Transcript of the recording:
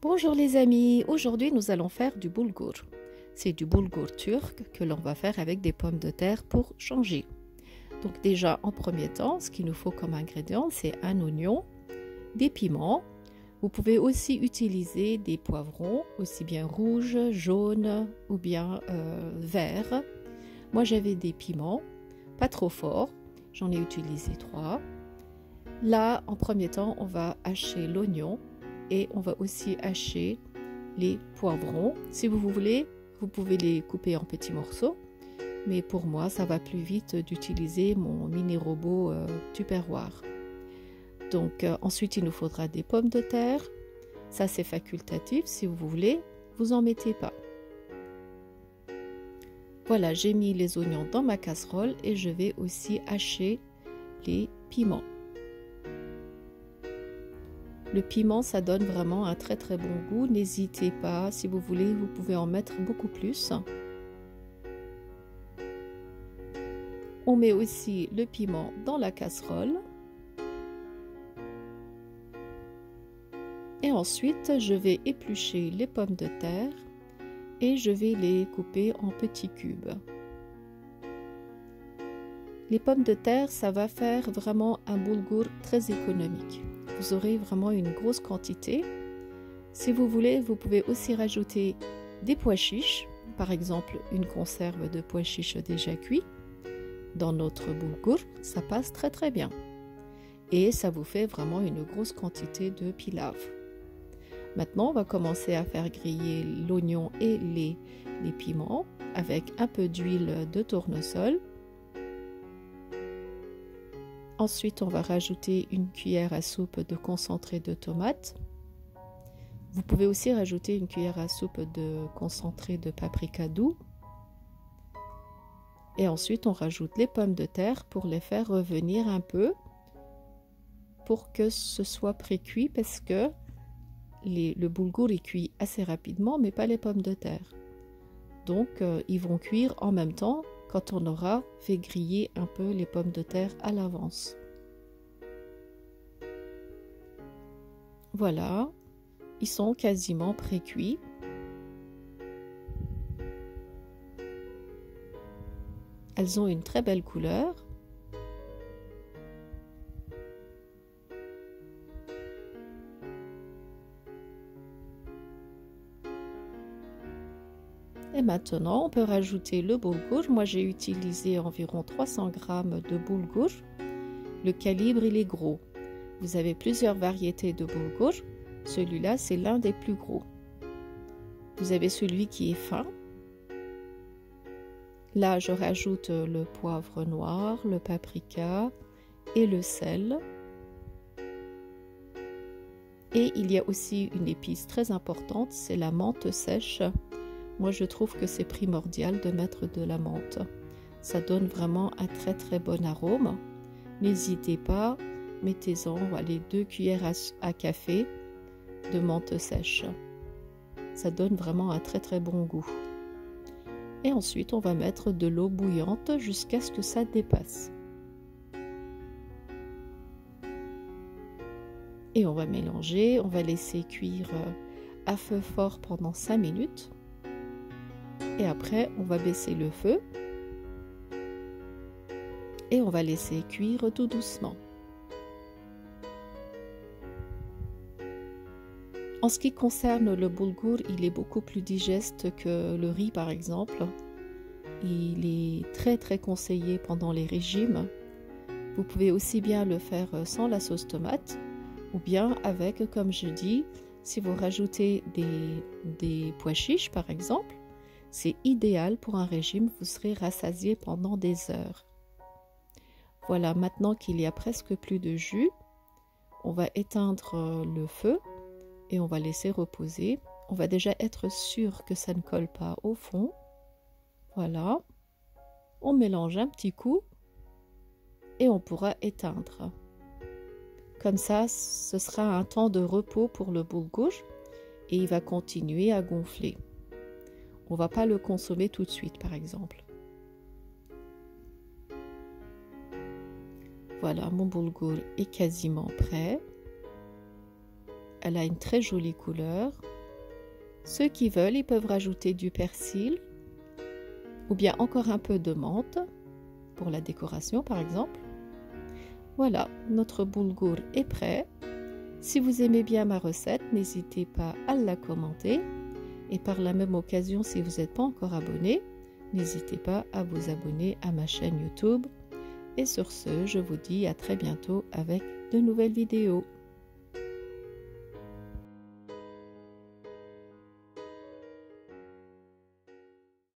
Bonjour les amis, aujourd'hui nous allons faire du boulgour. C'est du boulgour turc que l'on va faire avec des pommes de terre pour changer. Donc déjà en premier temps, ce qu'il nous faut comme ingrédients, c'est un oignon, des piments. Vous pouvez aussi utiliser des poivrons, aussi bien rouges, jaunes ou bien verts. Moi j'avais des piments, pas trop forts, j'en ai utilisé 3. Là, en premier temps, on va hacher l'oignon. Et on va aussi hacher les poivrons. Si vous voulez, vous pouvez les couper en petits morceaux. Mais pour moi, ça va plus vite d'utiliser mon mini robot Tupperware. Donc ensuite, il nous faudra des pommes de terre. Ça, c'est facultatif. Si vous voulez, vous en mettez pas. Voilà, j'ai mis les oignons dans ma casserole et je vais aussi hacher les piments. Le piment, ça donne vraiment un très très bon goût. N'hésitez pas, si vous voulez, vous pouvez en mettre beaucoup plus. On met aussi le piment dans la casserole. Et ensuite, je vais éplucher les pommes de terre et je vais les couper en petits cubes. Les pommes de terre, ça va faire vraiment un boulgour très économique. Vous aurez vraiment une grosse quantité. Si vous voulez, vous pouvez aussi rajouter des pois chiches, par exemple une conserve de pois chiches déjà cuits. Dans notre boulgour, ça passe très très bien. Et ça vous fait vraiment une grosse quantité de pilav. Maintenant, on va commencer à faire griller l'oignon et les piments avec un peu d'huile de tournesol. Ensuite, on va rajouter une cuillère à soupe de concentré de tomate. Vous pouvez aussi rajouter une cuillère à soupe de concentré de paprika doux. Et ensuite, on rajoute les pommes de terre pour les faire revenir un peu pour que ce soit pré-cuit parce que le boulgour est cuit assez rapidement, mais pas les pommes de terre. Donc, ils vont cuire en même temps quand on aura fait griller un peu les pommes de terre à l'avance. Voilà, ils sont quasiment pré-cuits. Elles ont une très belle couleur. Et maintenant, on peut rajouter le boulgour. Moi, j'ai utilisé environ 300 g de boulgour. Le calibre, il est gros. Vous avez plusieurs variétés de boulgour. Celui-là, c'est l'un des plus gros. Vous avez celui qui est fin. Là, je rajoute le poivre noir, le paprika et le sel. Et il y a aussi une épice très importante, c'est la menthe sèche. Moi, je trouve que c'est primordial de mettre de la menthe. Ça donne vraiment un très très bon arôme. N'hésitez pas, mettez-en 2 cuillères à café de menthe sèche. Ça donne vraiment un très très bon goût. Et ensuite, on va mettre de l'eau bouillante jusqu'à ce que ça dépasse. Et on va mélanger, on va laisser cuire à feu fort pendant 5 minutes. Et après, on va baisser le feu et on va laisser cuire tout doucement. En ce qui concerne le boulgour, il est beaucoup plus digeste que le riz par exemple. Il est très très conseillé pendant les régimes. Vous pouvez aussi bien le faire sans la sauce tomate ou bien avec, comme je dis, si vous rajoutez des pois chiches par exemple. C'est idéal pour un régime, vous serez rassasié pendant des heures. Voilà, maintenant qu'il y a presque plus de jus, on va éteindre le feu et on va laisser reposer. On va déjà être sûr que ça ne colle pas au fond. Voilà, on mélange un petit coup et on pourra éteindre. Comme ça, ce sera un temps de repos pour le boulgour et il va continuer à gonfler. On ne va pas le consommer tout de suite, par exemple. Voilà, mon boulgour est quasiment prêt. Elle a une très jolie couleur. Ceux qui veulent, ils peuvent rajouter du persil ou bien encore un peu de menthe pour la décoration par exemple. Voilà, notre boulgour est prêt. Si vous aimez bien ma recette, n'hésitez pas à la commenter. Et par la même occasion, si vous n'êtes pas encore abonné, n'hésitez pas à vous abonner à ma chaîne YouTube. Et sur ce, je vous dis à très bientôt avec de nouvelles vidéos.